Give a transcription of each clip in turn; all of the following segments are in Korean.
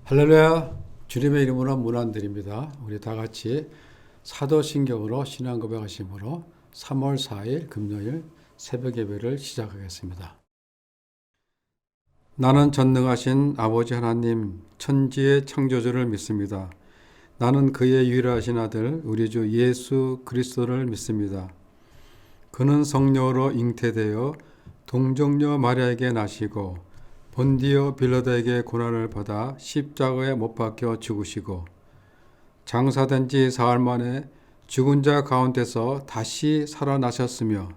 할렐루야. 주님의 이름으로 문안드립니다. 우리 다 같이 사도신경으로 신앙 고백하심으로 3월 4일 금요일 새벽 예배를 시작하겠습니다. 나는 전능하신 아버지 하나님 천지의 창조주를 믿습니다. 나는 그의 유일하신 아들 우리 주 예수 그리스도를 믿습니다. 그는 성령으로 잉태되어 동정녀 마리아에게 나시고 본디오 빌라도에게 고난을 받아 십자가에 못 박혀 죽으시고 장사된 지 사흘 만에 죽은 자 가운데서 다시 살아나셨으며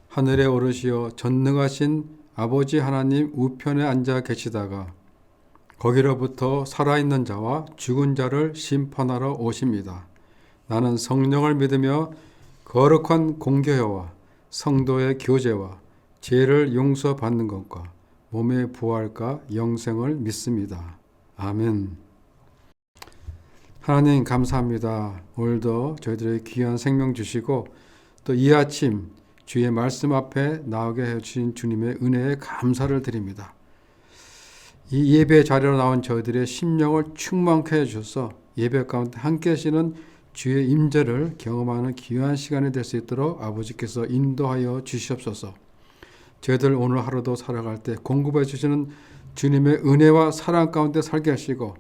하늘에 오르시어 전능하신 아버지 하나님 우편에 앉아 계시다가 거기로부터 살아있는 자와 죽은 자를 심판하러 오십니다. 나는 성령을 믿으며 거룩한 공교회와 성도의 교제와 죄를 용서받는 것과 몸의 부활과 영생을 믿습니다. 아멘. 하나님 감사합니다. 오늘도 저희들의 귀한 생명 주시고 또 이 아침 주의 말씀 앞에 나오게 해주신 주님의 은혜에 감사를 드립니다. 이 예배 자리로 나온 저희들의 심령을 충만케 해주셔서 예배 가운데 함께 하시는 주의 임재를 경험하는 귀한 시간이 될 수 있도록 아버지께서 인도하여 주시옵소서. 저희들 오늘 하루도 살아갈 때 공급해 주시는 주님의 은혜와 사랑 가운데 살게 하시고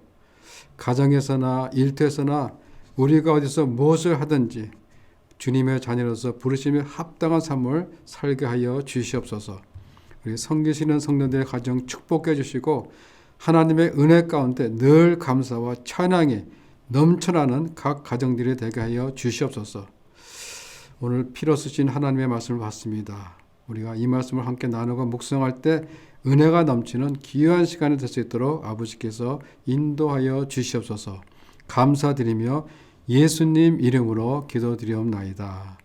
가정에서나 일터에서나 우리가 어디서 무엇을 하든지 주님의 자녀로서 부르심에 합당한 삶을 살게 하여 주시옵소서. 우리 섬기시는 성도들의 가정 축복해 주시고 하나님의 은혜 가운데 늘 감사와 찬양이 넘쳐나는 각 가정들이 되게 하여 주시옵소서. 오늘 피로 쓰신 하나님의 말씀을 받습니다. 우리가 이 말씀을 함께 나누고 묵상할 때 은혜가 넘치는 귀한 시간이 될 수 있도록 아버지께서 인도하여 주시옵소서. 감사드리며 예수님 이름으로 기도드리옵나이다.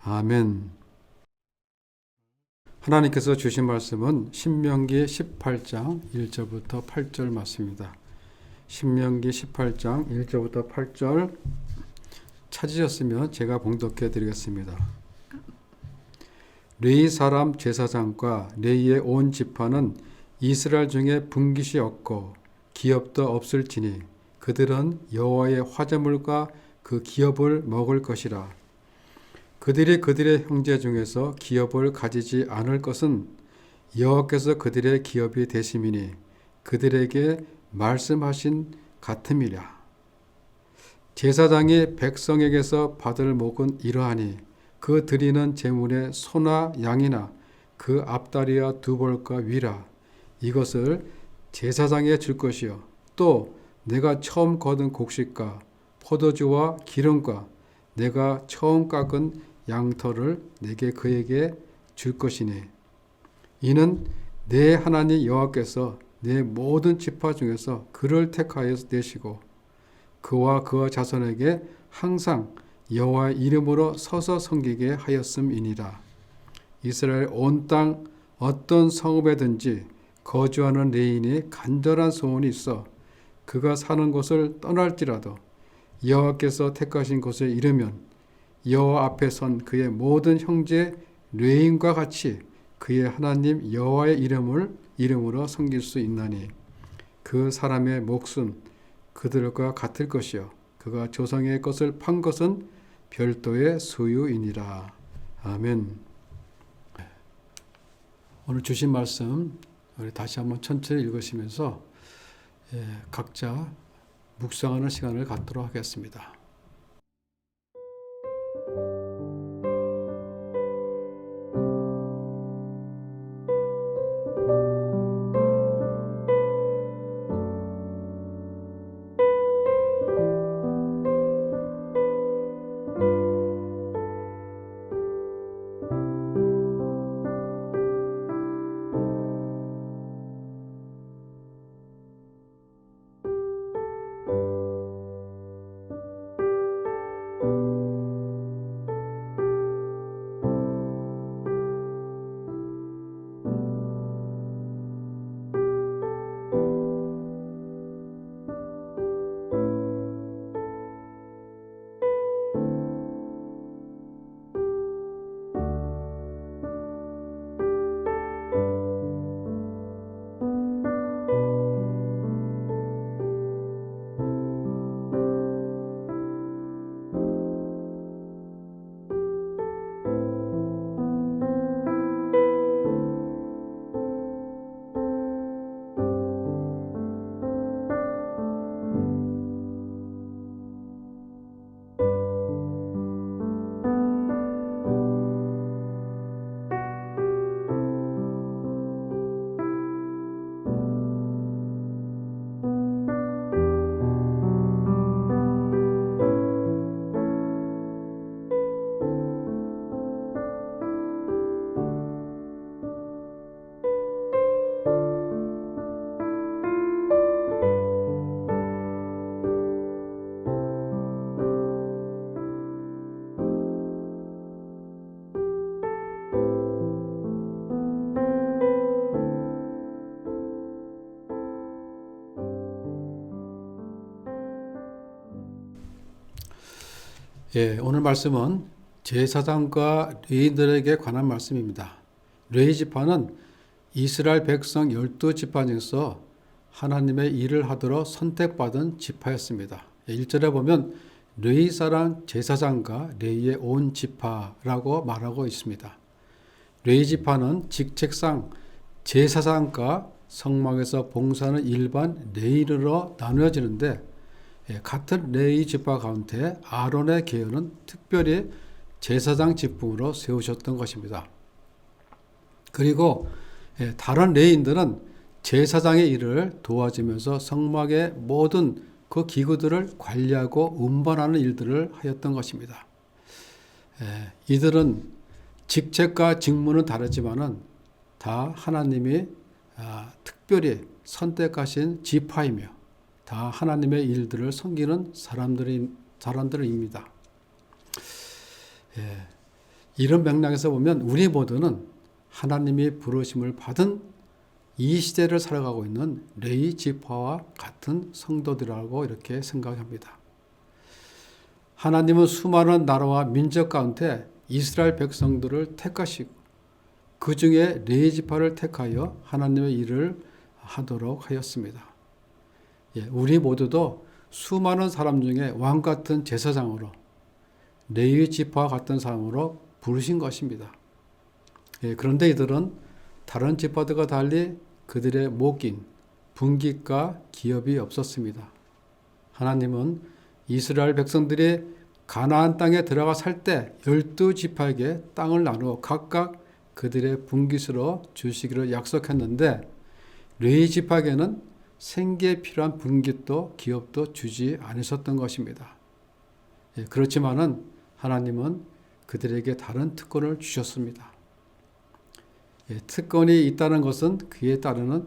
아멘. 하나님께서 주신 말씀은 신명기 18장 1절부터 8절 말씀입니다. 신명기 18장 1절부터 8절 찾으셨으면 제가 봉독해 드리겠습니다. 레위 사람 제사장과 레위의 온 지파는 이스라엘 중에 분깃이 없고 기업도 없을지니 그들은 여호와의 화제물과 그 기업을 먹을 것이라. 그들이 그들의 형제 중에서 기업을 가지지 않을 것은 여호와께서 그들의 기업이 되심이니 그들에게 말씀하신 같음이라. 제사장이 백성에게서 받을 목은 이러하니 그 드리는 제물의 소나 양이나 그 앞다리와 두 볼과 위라. 이것을 제사장에 줄 것이요 또 내가 처음 거둔 곡식과 포도주와 기름과 내가 처음 깎은 양털을 내게 그에게 줄 것이니 이는 내 하나님 여호와께서 내 모든 지파 중에서 그를 택하여 내시고 그와 그의 자손에게 항상 여호와의 이름으로 서서 섬기게 하였음이니라. 이스라엘 온 땅 어떤 성읍에든지 거주하는 레인이 간절한 소원이 있어 그가 사는 곳을 떠날지라도 여호와께서 택하신 곳에 이르면 여호와 앞에 선 그의 모든 형제 레인과 같이 그의 하나님 여호와의 이름으로 섬길 수 있나니 그 사람의 몫은 그들과 같을 것이요 그가 조상의 것을 판 것은 별도의 소유이니라. 아멘. 오늘 주신 말씀 우리 다시 한번 천천히 읽으시면서 각자 묵상하는 시간을 갖도록 하겠습니다. 예, 오늘 말씀은 제사장과 레위인들에게 관한 말씀입니다. 레위 지파는 이스라엘 백성 12지파 중에서 하나님의 일을 하도록 선택받은 지파였습니다. 1절에 보면 레위 사람 제사장과 레위의 온 지파라고 말하고 있습니다. 레위 지파는 직책상 제사장과 성막에서 봉사하는 일반 레위인으로 나누어지는데 같은 레위 지파 가운데 아론의 계열은 특별히 제사장 직분으로 세우셨던 것입니다. 그리고 다른 레위인들은 제사장의 일을 도와주면서 성막의 모든 그 기구들을 관리하고 운반하는 일들을 하였던 것입니다. 이들은 직책과 직무는 다르지만은 다 하나님이 특별히 선택하신 지파이며 다 하나님의 일들을 섬기는 사람들입니다. 이런 맥락에서 보면 우리 모두는 하나님이 부르심을 받은 이 시대를 살아가고 있는 레위 지파와 같은 성도들이라고 이렇게 생각합니다. 하나님은 수많은 나라와 민족 가운데 이스라엘 백성들을 택하시고 그 중에 레위 지파를 택하여 하나님의 일을 하도록 하였습니다. 우리 모두도 수많은 사람 중에 왕 같은 제사장으로 레위 지파와 같은 사람으로 부르신 것입니다. 그런데 이들은 다른 지파들과 달리 그들의 목인, 분깃과 기업이 없었습니다. 하나님은 이스라엘 백성들이 가나안 땅에 들어가 살 때 12지파에게 땅을 나누어 각각 그들의 분깃으로 주시기를 약속했는데 레위 지파에게는 생계에 필요한 분깃도 기업도 주지 않으셨던 것입니다. 그렇지만은 하나님은 그들에게 다른 특권을 주셨습니다. 특권이 있다는 것은 그에 따르는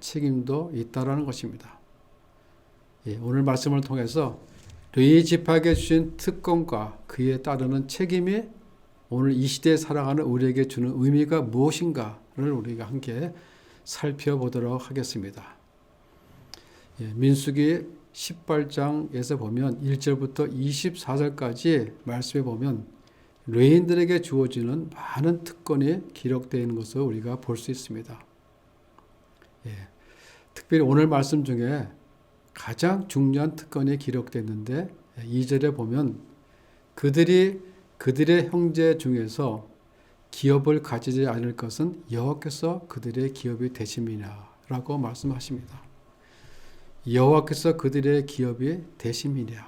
책임도 있다는 것입니다. 오늘 말씀을 통해서 레위 지파에게 주신 특권과 그에 따르는 책임이 오늘 이 시대에 살아가는 우리에게 주는 의미가 무엇인가를 우리가 함께 살펴보도록 하겠습니다. 민수기 18장에서 보면 1절부터 24절까지 말씀에 보면 레위인들에게 주어지는 많은 특권이 기록되어 있는 것을 우리가 볼 수 있습니다. 특별히 오늘 말씀 중에 가장 중요한 특권이 기록되어 있는데 2절에 보면 그들이 그들의 형제 중에서 기업을 가지지 않을 것은 여호와께서 그들의 기업이 되심이냐라고 말씀하십니다. 여호와께서 그들의 기업이 되심이냐.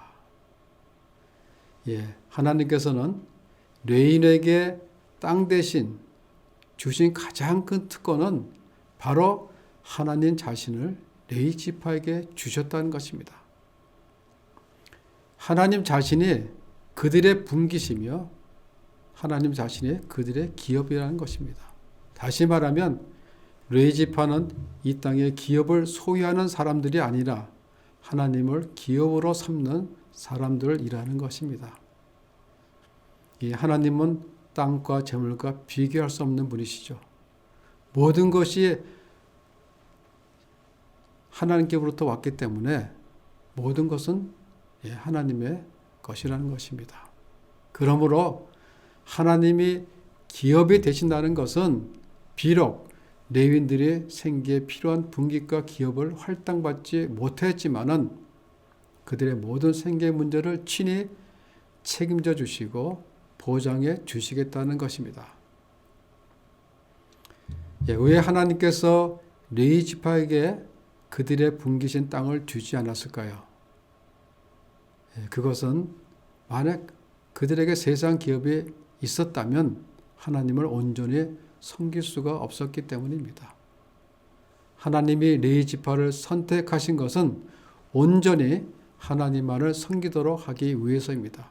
하나님께서는 레위인에게 땅 대신 주신 가장 큰 특권은 바로 하나님 자신을 레위 지파에게 주셨다는 것입니다. 하나님 자신이 그들의 분깃이며 하나님 자신이 그들의 기업이라는 것입니다. 다시 말하면 레위 지파는 이 땅의 기업을 소유하는 사람들이 아니라 하나님을 기업으로 삼는 사람들이라는 것입니다. 이 하나님은 땅과 재물과 비교할 수 없는 분이시죠. 모든 것이 하나님께로부터 왔기 때문에 모든 것은 하나님의 것이라는 것입니다. 그러므로 하나님이 기업이 되신다는 것은 비록 레위인들이 생계에 필요한 분깃과 기업을 할당받지 못했지만은 그들의 모든 생계 문제를 친히 책임져 주시고 보장해 주시겠다는 것입니다. 왜 하나님께서 레위 지파에게 그들의 분깃인 땅을 주지 않았을까요? 그것은 만약 그들에게 세상 기업이 있었다면 하나님을 온전히 섬길 수가 없었기 때문입니다. 하나님이 레위 지파를 선택하신 것은 온전히 하나님만을 섬기도록 하기 위해서입니다.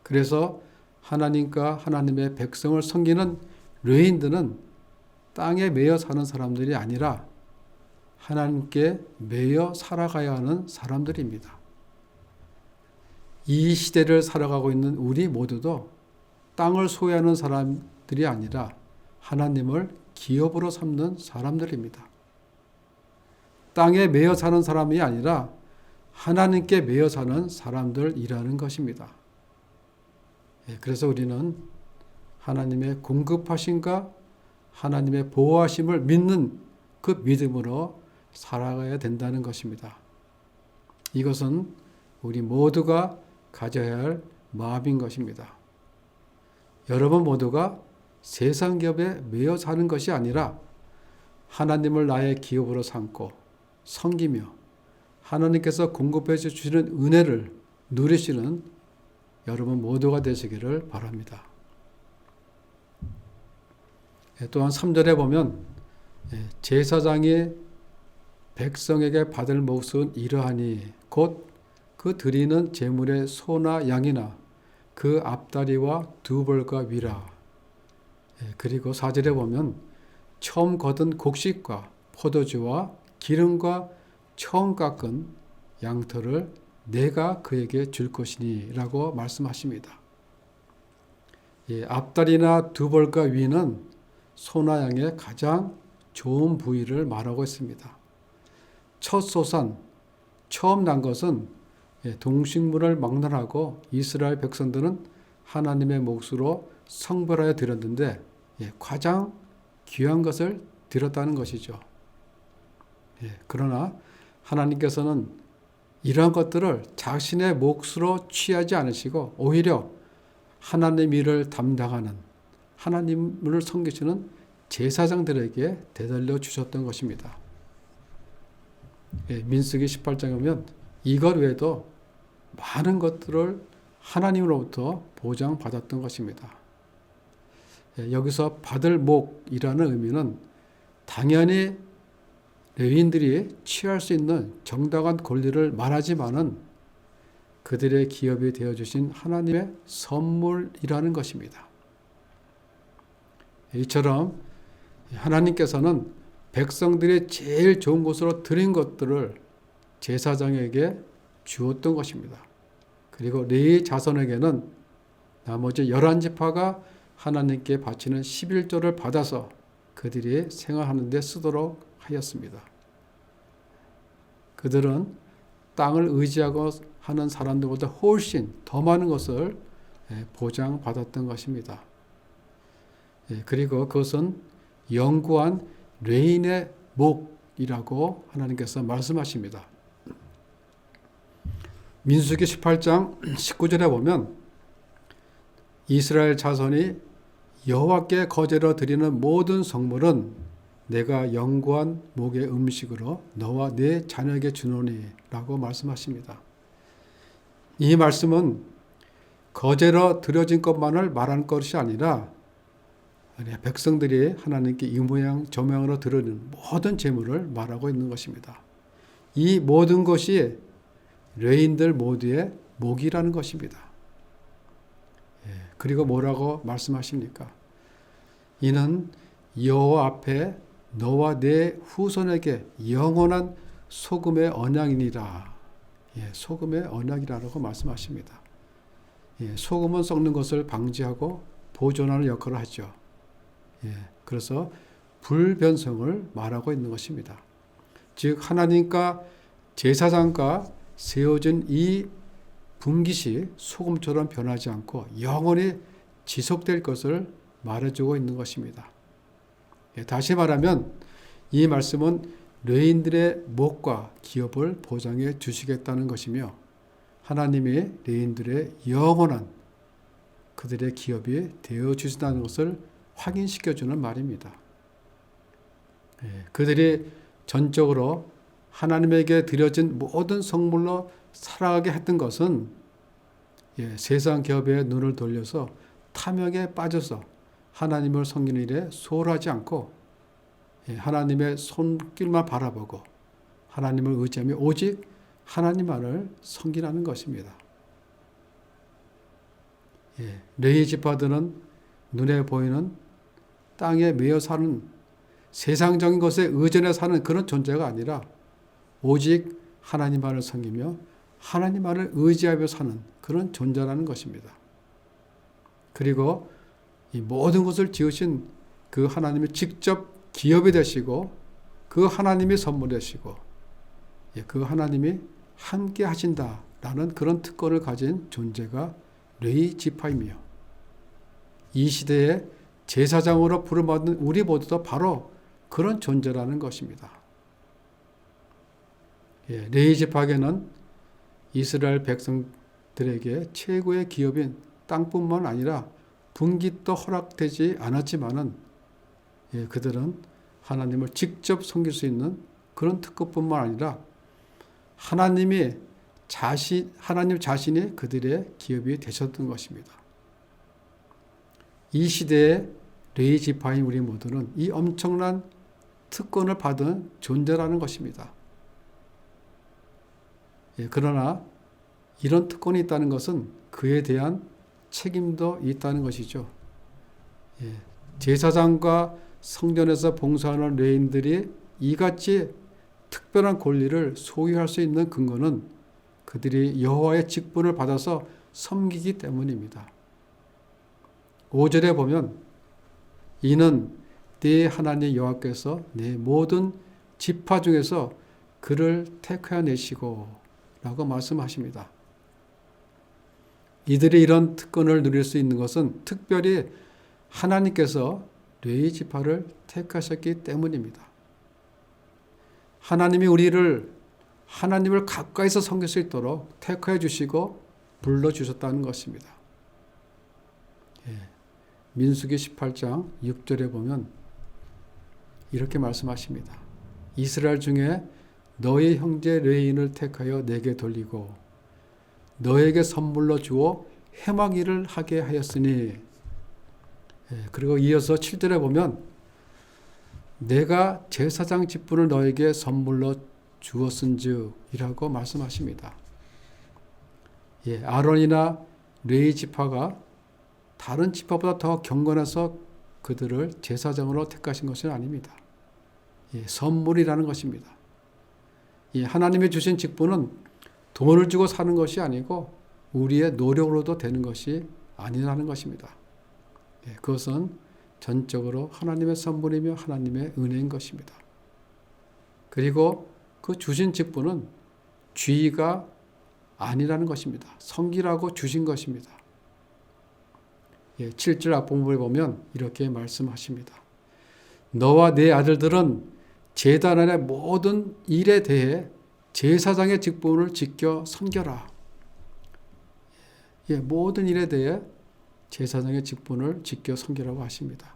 그래서 하나님과 하나님의 백성을 섬기는 레위인들은 땅에 매여 사는 사람들이 아니라 하나님께 매여 살아가야 하는 사람들입니다. 이 시대를 살아가고 있는 우리 모두도 땅을 소유하는 사람들이 아니라 하나님을 기업으로 삼는 사람들입니다. 땅에 매여 사는 사람이 아니라 하나님께 매여 사는 사람들이라는 것입니다. 그래서 우리는 하나님의 공급하심과 하나님의 보호하심을 믿는 그 믿음으로 살아가야 된다는 것입니다. 이것은 우리 모두가 가져야 할 마음인 것입니다. 여러분 모두가 세상 기업에 매여 사는 것이 아니라 하나님을 나의 기업으로 삼고 섬기며 하나님께서 공급해 주시는 은혜를 누리시는 여러분 모두가 되시기를 바랍니다. 또한 3절에 보면 제사장이 백성에게 받을 몫은 이러하니 곧 그 드리는 제물의 소나 양이나 그 앞다리와 두 벌과 위라. 그리고 4절에 보면 처음 거둔 곡식과 포도주와 기름과 처음 깎은 양털을 내가 그에게 줄 것이니 라고 말씀하십니다. 앞다리나 두 벌과 위는 소나 양의 가장 좋은 부위를 말하고 있습니다. 첫 소산, 처음 난 것은 동식물을 막론하고 이스라엘 백성들은 하나님의 몫으로 성별하여 드렸는데 가장 귀한 것을 드렸다는 것이죠. 그러나 하나님께서는 이러한 것들을 자신의 몫으로 취하지 않으시고 오히려 하나님 일을 담당하는 하나님을 섬기시는 제사장들에게 되돌려 주셨던 것입니다. 민수기 18장에 보면 이것 외에도 많은 것들을 하나님으로부터 보장받았던 것입니다. 여기서 받을 몫이라는 의미는 당연히 레위인들이 취할 수 있는 정당한 권리를 말하지만은 그들의 기업이 되어주신 하나님의 선물이라는 것입니다. 이처럼 하나님께서는 백성들이 제일 좋은 것으로 드린 것들을 제사장에게 주었던 것입니다. 그리고 레위 자손에게는 나머지 11지파가 하나님께 바치는 11조를 받아서 그들이 생활하는 데 쓰도록 하였습니다. 그들은 땅을 의지하고 하는 사람들보다 훨씬 더 많은 것을 보장받았던 것입니다. 그리고 그것은 영구한 레인의 목이라고 하나님께서 말씀하십니다. 민수기 18장 19절에 보면 이스라엘 자손이 여호와께 거제로 드리는 모든 성물은 내가 영구한 목의 음식으로 너와 네 자녀에게 주노니 라고 말씀하십니다. 이 말씀은 거제로 드려진 것만을 말하는 것이 아니라 백성들이 하나님께 이모양 저모양으로 드리는 모든 제물을 말하고 있는 것입니다. 이 모든 것이 레위인들 모두의 목이라는 것입니다. 그리고 뭐라고 말씀하십니까? 이는 여호와 앞에 너와 내 후손에게 영원한 소금의 언약이니라. 소금의 언약이라고 말씀하십니다. 소금은 썩는 것을 방지하고 보존하는 역할을 하죠. 그래서 불변성을 말하고 있는 것입니다. 즉 하나님과 제사장과 세워진 이 분깃이 소금처럼 변하지 않고 영원히 지속될 것을 말해주고 있는 것입니다. 다시 말하면 이 말씀은 레위인들의 몫과 기업을 보장해 주시겠다는 것이며 하나님이 레위인들의 영원한 그들의 기업이 되어 주신다는 것을 확인시켜주는 말입니다. 그들이 전적으로 하나님에게 드려진 모든 성물로 살아가게 했던 것은 세상 기업에 눈을 돌려서 탐욕에 빠져서 하나님을 섬기는 일에 소홀하지 않고 하나님의 손길만 바라보고 하나님을 의지하며 오직 하나님만을 섬기라는 것입니다. 레위 지파들은 눈에 보이는 땅에 매여 사는 세상적인 것에 의존해 사는 그런 존재가 아니라 오직 하나님만을 섬기며 하나님만을 의지하며 사는 그런 존재라는 것입니다. 그리고 이 모든 것을 지으신 그 하나님이 직접 기업이 되시고 그 하나님이 선물되시고 그 하나님이 함께 하신다라는 그런 특권을 가진 존재가 레위 지파이며 이 시대에 제사장으로 부름받은 우리 모두도 바로 그런 존재라는 것입니다. 레위 지파에게는 이스라엘 백성들에게 최고의 기업인 땅뿐만 아니라 분깃도 허락되지 않았지만은 그들은 하나님을 직접 섬길 수 있는 그런 특권뿐만 아니라 하나님 자신이 그들의 기업이 되셨던 것입니다. 이 시대의 레위 지파인 우리 모두는 이 엄청난 특권을 받은 존재라는 것입니다. 그러나 이런 특권이 있다는 것은 그에 대한 책임도 있다는 것이죠. 제사장과 성전에서 봉사하는 레위인들이 이같이 특별한 권리를 소유할 수 있는 근거는 그들이 여호와의 직분을 받아서 섬기기 때문입니다. 5절에 보면 이는 네 하나님 여호와께서 네 모든 지파 중에서 그를 택하여 내시고 라고 말씀하십니다. 이들이 이런 특권을 누릴 수 있는 것은 특별히 하나님께서 레위 지파를 택하셨기 때문입니다. 하나님이 우리를 하나님을 가까이서 섬길 수 있도록 택하여 주시고 불러주셨다는 것입니다. 민수기 18장 6절에 보면 이렇게 말씀하십니다. 이스라엘 중에 너의 형제 레위인을 택하여 내게 돌리고 너에게 선물로 주어 해마기를 하게 하였으니, 그리고 이어서 7절에 보면 내가 제사장 직분을 너에게 선물로 주었은즉 이라고 말씀하십니다. 아론이나 레위 지파가 다른 지파보다 더 경건해서 그들을 제사장으로 택하신 것은 아닙니다. 선물이라는 것입니다. 하나님이 주신 직분은 돈을 주고 사는 것이 아니고 우리의 노력으로도 되는 것이 아니라는 것입니다. 그것은 전적으로 하나님의 선물이며 하나님의 은혜인 것입니다. 그리고 그 주신 직분은 쥐가 아니라는 것입니다. 섬기라고 주신 것입니다. 7절 앞부분을 보면 이렇게 말씀하십니다. 너와 네 아들들은 제단 안의 모든 일에 대해 제사장의 직분을 지켜 섬겨라. 모든 일에 대해 제사장의 직분을 지켜 섬기라고 하십니다.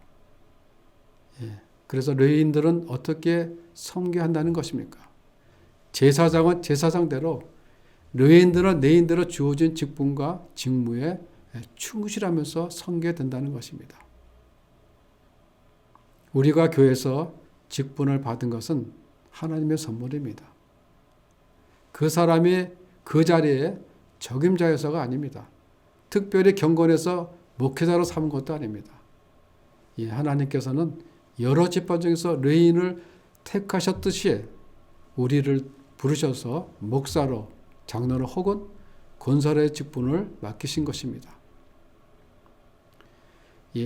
그래서 레위인들은 어떻게 섬겨야 한다는 것입니까? 제사장은 제사장대로, 레위인들은 레위인대로 주어진 직분과 직무에 충실하면서 섬겨야 된다는 것입니다. 우리가 교회에서 직분을 받은 것은 하나님의 선물입니다. 그 사람이 그 자리에 적임자여서가 아닙니다. 특별히 경건해서 목회자로 삼은 것도 아닙니다. 하나님께서는 여러 지파 중에서 레위인을 택하셨듯이 우리를 부르셔서 목사로, 장로로 혹은 권사의 직분을 맡기신 것입니다.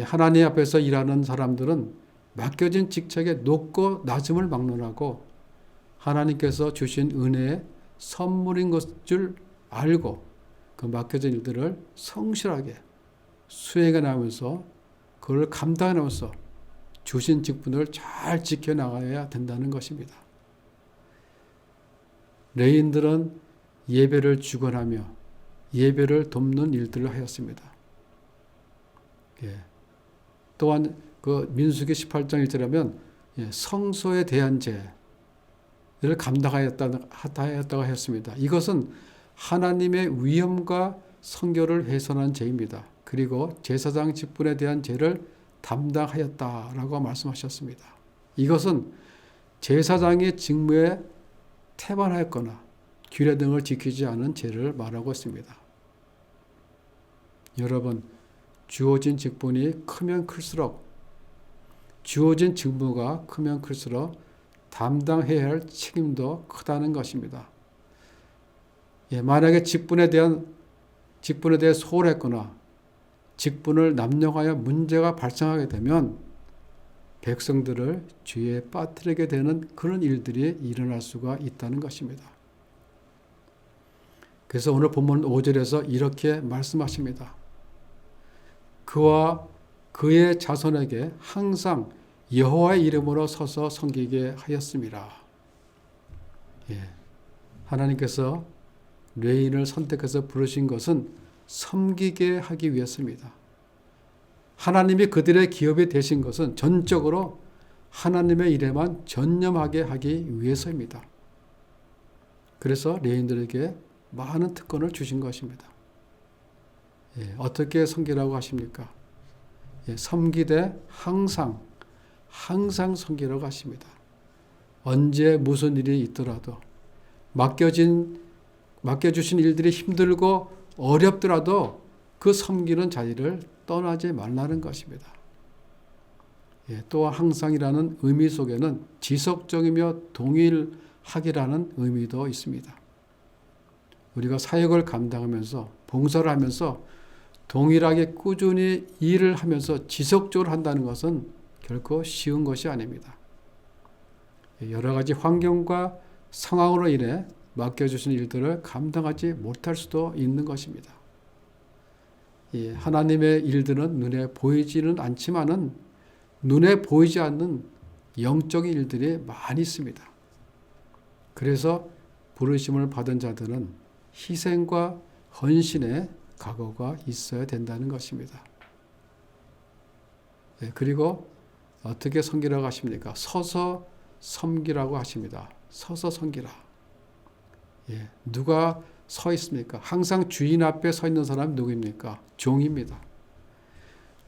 하나님 앞에서 일하는 사람들은 맡겨진 직책에 높고 낮음을 막론하고 하나님께서 주신 은혜의 선물인 것을 알고 그 맡겨진 일들을 성실하게 수행해 나가면서 그걸 감당해 나가면서 주신 직분을 잘 지켜나가야 된다는 것입니다. 레위인들은 예배를 주관하며 예배를 돕는 일들을 하였습니다. 또한 그 민수기 18장 1절에 하면 성소에 대한 죄를 감당하였다고 했습니다. 이것은 하나님의 위엄과 성결을 훼손한 죄입니다. 그리고 제사장 직분에 대한 죄를 담당하였다라고 말씀하셨습니다. 이것은 제사장의 직무에 태반하였거나 규례 등을 지키지 않은 죄를 말하고 있습니다. 여러분, 주어진 직분이 크면 클수록, 주어진 직무가 크면 클수록 담당해야 할 책임도 크다는 것입니다. 만약에 직분에 대해 소홀했거나 직분을 남용하여 문제가 발생하게 되면 백성들을 죄에 빠뜨리게 되는 그런 일들이 일어날 수가 있다는 것입니다. 그래서 오늘 본문 5절에서 이렇게 말씀하십니다. 그와 그의 자손에게 항상 여호와의 이름으로 서서 섬기게 하였습니다. 예. 하나님께서 레인을 선택해서 부르신 것은 섬기게 하기 위해서입니다. 하나님이 그들의 기업이 되신 것은 전적으로 하나님의 일에만 전념하게 하기 위해서입니다. 그래서 레인들에게 많은 특권을 주신 것입니다. 예, 어떻게 섬기라고 하십니까? 예, 섬기되 항상 섬기라고 하십니다. 언제 무슨 일이 있더라도 맡겨주신 일들이 힘들고 어렵더라도 그 섬기는 자리를 떠나지 말라는 것입니다. 예, 또한 항상이라는 의미 속에는 지속적이며 동일하기라는 의미도 있습니다. 우리가 사역을 감당하면서 봉사를 하면서 동일하게 꾸준히 일을 하면서 지속적으로 한다는 것은 결코 쉬운 것이 아닙니다. 여러 가지 환경과 상황으로 인해 맡겨주신 일들을 감당하지 못할 수도 있는 것입니다. 하나님의 일들은 눈에 보이지는 않지만은 눈에 보이지 않는 영적인 일들이 많이 있습니다. 그래서 부르심을 받은 자들은 희생과 헌신의 각오가 있어야 된다는 것입니다. 그리고 어떻게 섬기라고 하십니까? 서서 섬기라고 하십니다. 서서 섬기라. 누가 서 있습니까? 항상 주인 앞에 서 있는 사람이 누구입니까? 종입니다.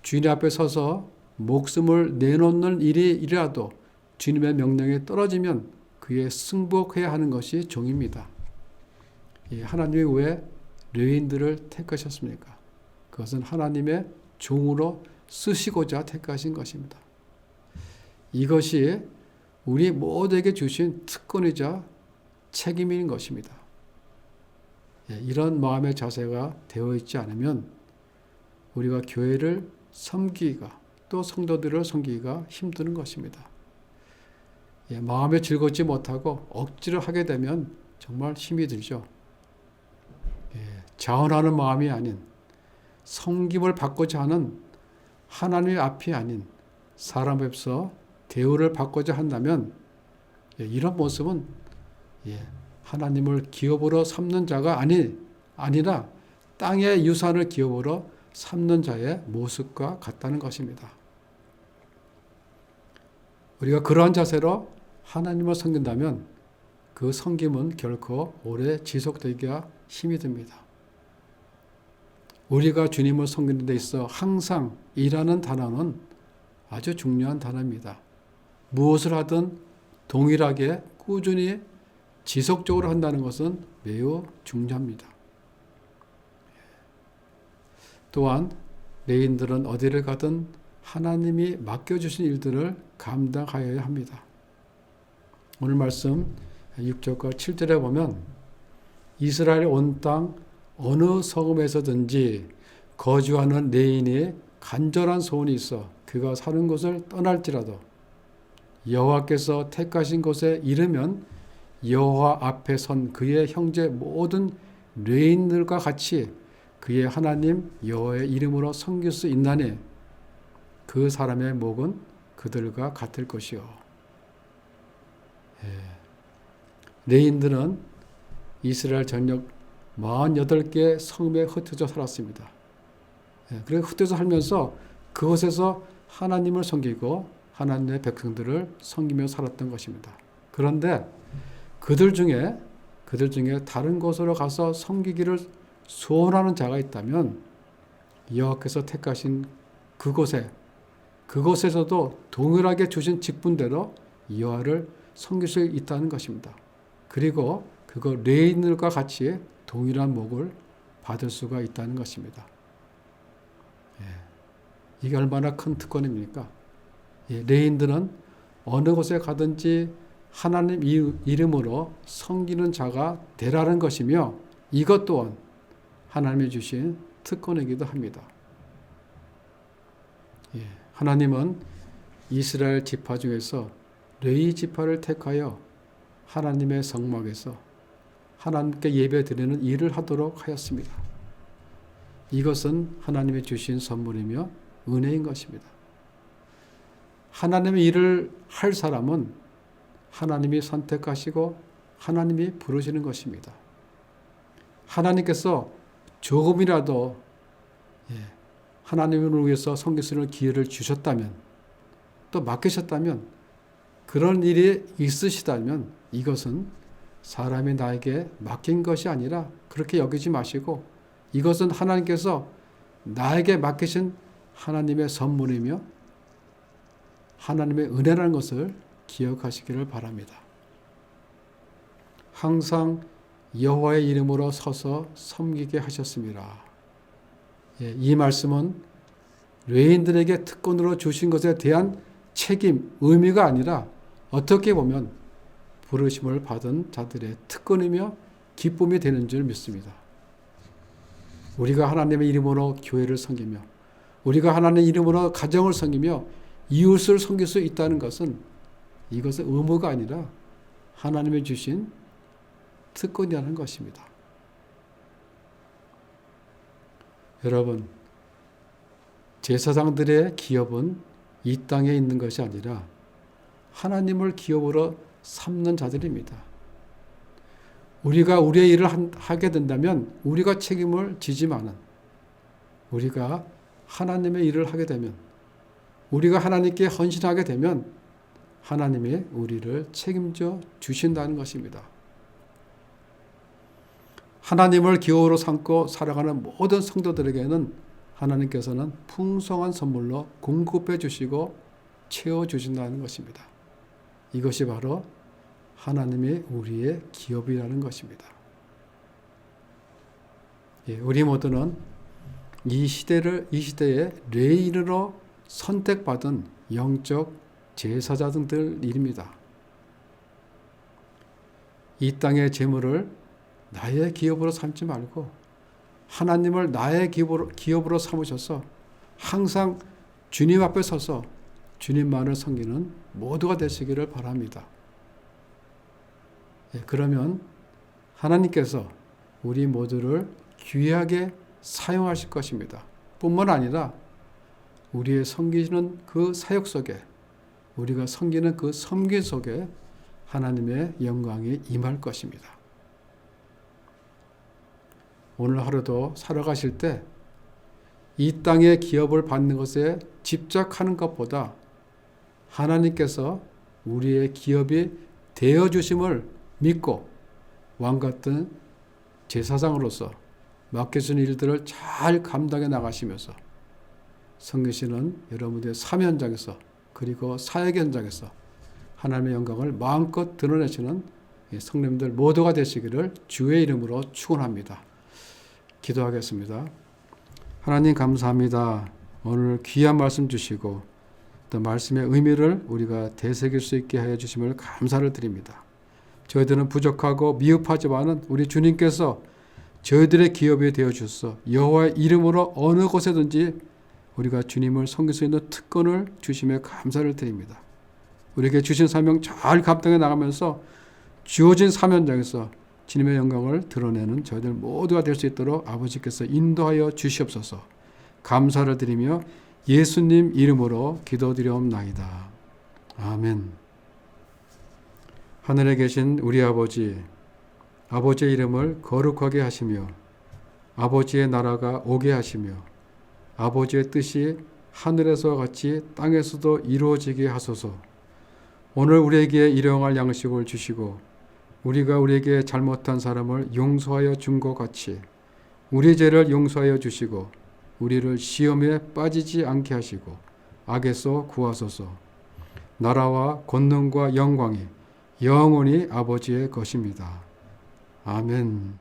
주인 앞에 서서 목숨을 내놓는 일이라도 주님의 명령에 떨어지면 그에 승복해야 하는 것이 종입니다. 하나님이 왜 레위인들을 택하셨습니까? 그것은 하나님의 종으로 쓰시고자 택하신 것입니다. 이것이 우리 모두에게 주신 특권이자 책임인 것입니다. 이런 마음의 자세가 되어 있지 않으면 우리가 교회를 섬기기가 또 성도들을 섬기기가 힘드는 것입니다. 마음에 즐겁지 못하고 억지로 하게 되면 정말 힘이 들죠. 자원하는 마음이 아닌 섬김을 받고자 하는 하나님의 앞이 아닌 사람 앞에서 대우를 받고자 한다면 이런 모습은 하나님을 기업으로 삼는 자가 아니라 땅의 유산을 기업으로 삼는 자의 모습과 같다는 것입니다. 우리가 그러한 자세로 하나님을 섬긴다면 그 섬김은 결코 오래 지속되기가 힘이 듭니다. 우리가 주님을 섬기는 데 있어 항상 이라는 단어는 아주 중요한 단어입니다. 무엇을 하든 동일하게 꾸준히 지속적으로 한다는 것은 매우 중요합니다. 또한 레위인들은 어디를 가든 하나님이 맡겨주신 일들을 감당하여야 합니다. 오늘 말씀 6절과 7절에 보면 이스라엘 온 땅 어느 성읍에서든지 거주하는 레위인이 간절한 소원이 있어 그가 사는 곳을 떠날지라도 여호와께서 택하신 곳에 이르면 여호와 앞에 선 그의 형제 모든 레위인들과 같이 그의 하나님 여호와의 이름으로 섬길 수 있나니 그 사람의 목은 그들과 같을 것이요. 레위인들은 이스라엘 전역 48개 성읍에 흩어져 살았습니다. 그래서 흩어져 살면서 그곳에서 하나님을 섬기고 하나님의 백성들을 섬기며 살았던 것입니다. 그런데 그들 중에 다른 곳으로 가서 섬기기를 소원하는 자가 있다면 여호와께서 택하신 그곳에서도 동일하게 주신 직분대로 여호와를 섬길 수 있다는 것입니다. 그리고 그거 레위인들과 같이 동일한 목을 받을 수가 있다는 것입니다. 이게 얼마나 큰 특권입니까? 레위인들은 어느 곳에 가든지 하나님 이름으로 섬기는 자가 되라는 것이며 이것 또한 하나님이 주신 특권이기도 합니다. 하나님은 이스라엘 지파 중에서 레위 지파를 택하여 하나님의 성막에서 하나님께 예배드리는 일을 하도록 하였습니다. 이것은 하나님이 주신 선물이며 은혜인 것입니다. 하나님의 일을 할 사람은 하나님이 선택하시고 하나님이 부르시는 것입니다. 하나님께서 조금이라도 하나님을 위해서 섬길 수 있는 기회를 주셨다면, 또 맡기셨다면, 그런 일이 있으시다면 이것은 사람이 나에게 맡긴 것이 아니라 그렇게 여기지 마시고, 이것은 하나님께서 나에게 맡기신 하나님의 선물이며 하나님의 은혜라는 것을 기억하시기를 바랍니다. 항상 여호와의 이름으로 서서 섬기게 하셨습니다. 이 말씀은 레위인들에게 특권으로 주신 것에 대한 책임, 의미가 아니라 어떻게 보면 부르심을 받은 자들의 특권이며 기쁨이 되는 줄 믿습니다. 우리가 하나님의 이름으로 교회를 섬기며, 우리가 하나님의 이름으로 가정을 섬기며 이웃을 섬길 수 있다는 것은, 이것은 의무가 아니라 하나님이 주신 특권이라는 것입니다. 여러분, 제사장들의 기업은 이 땅에 있는 것이 아니라 하나님을 기업으로 삼는 자들입니다. 우리가 우리의 일을 하게 된다면 우리가 책임을 지지만은, 우리가 하나님의 일을 하게 되면, 우리가 하나님께 헌신하게 되면 하나님이 우리를 책임져 주신다는 것입니다. 하나님을 기업으로 삼고 살아가는 모든 성도들에게는 하나님께서는 풍성한 선물로 공급해 주시고 채워 주신다는 것입니다. 이것이 바로 하나님이 우리의 기업이라는 것입니다. 우리 모두는 이 시대에 레위인으로 선택받은 영적 제사장들입니다. 이 땅의 재물을 나의 기업으로 삼지 말고 하나님을 나의 기업으로 삼으셔서 항상 주님 앞에 서서 주님만을 섬기는 모두가 되시기를 바랍니다. 그러면 하나님께서 우리 모두를 귀하게 사용하실 것입니다. 뿐만 아니라 우리의 섬기시는 그 사역 속에, 우리가 섬기는 그 섬김 속에 하나님의 영광이 임할 것입니다. 오늘 하루도 살아가실 때 이 땅의 기업을 받는 것에 집착하는 것보다 하나님께서 우리의 기업이 되어주심을 믿고 왕같은 제사장으로서 맡겨진 일들을 잘 감당해 나가시면서 섬기시는 여러분들의 삶 현장에서, 그리고 사역 현장에서 하나님의 영광을 마음껏 드러내시는 성도님들 모두가 되시기를 주의 이름으로 축원합니다. 기도하겠습니다. 하나님 감사합니다. 오늘 귀한 말씀 주시고 또 말씀의 의미를 우리가 되새길 수 있게 하여 주심을 감사를 드립니다. 저희들은 부족하고 미흡하지만은 우리 주님께서 저희들의 기업이 되어 주셔서 여호와의 이름으로 어느 곳에든지 우리가 주님을 섬길 수 있는 특권을 주심에 감사를 드립니다. 우리에게 주신 사명 잘 감당해 나가면서 주어진 사명장에서 주님의 영광을 드러내는 저희들 모두가 될 수 있도록 아버지께서 인도하여 주시옵소서. 감사를 드리며 예수님 이름으로 기도드리옵나이다. 아멘. 하늘에 계신 우리 아버지, 아버지의 이름을 거룩하게 하시며 아버지의 나라가 오게 하시며 아버지의 뜻이 하늘에서 같이 땅에서도 이루어지게 하소서. 오늘 우리에게 일용할 양식을 주시고 우리가 우리에게 잘못한 사람을 용서하여 준 것 같이 우리 죄를 용서하여 주시고 우리를 시험에 빠지지 않게 하시고 악에서 구하소서. 나라와 권능과 영광이 영원히 아버지의 것입니다. 아멘.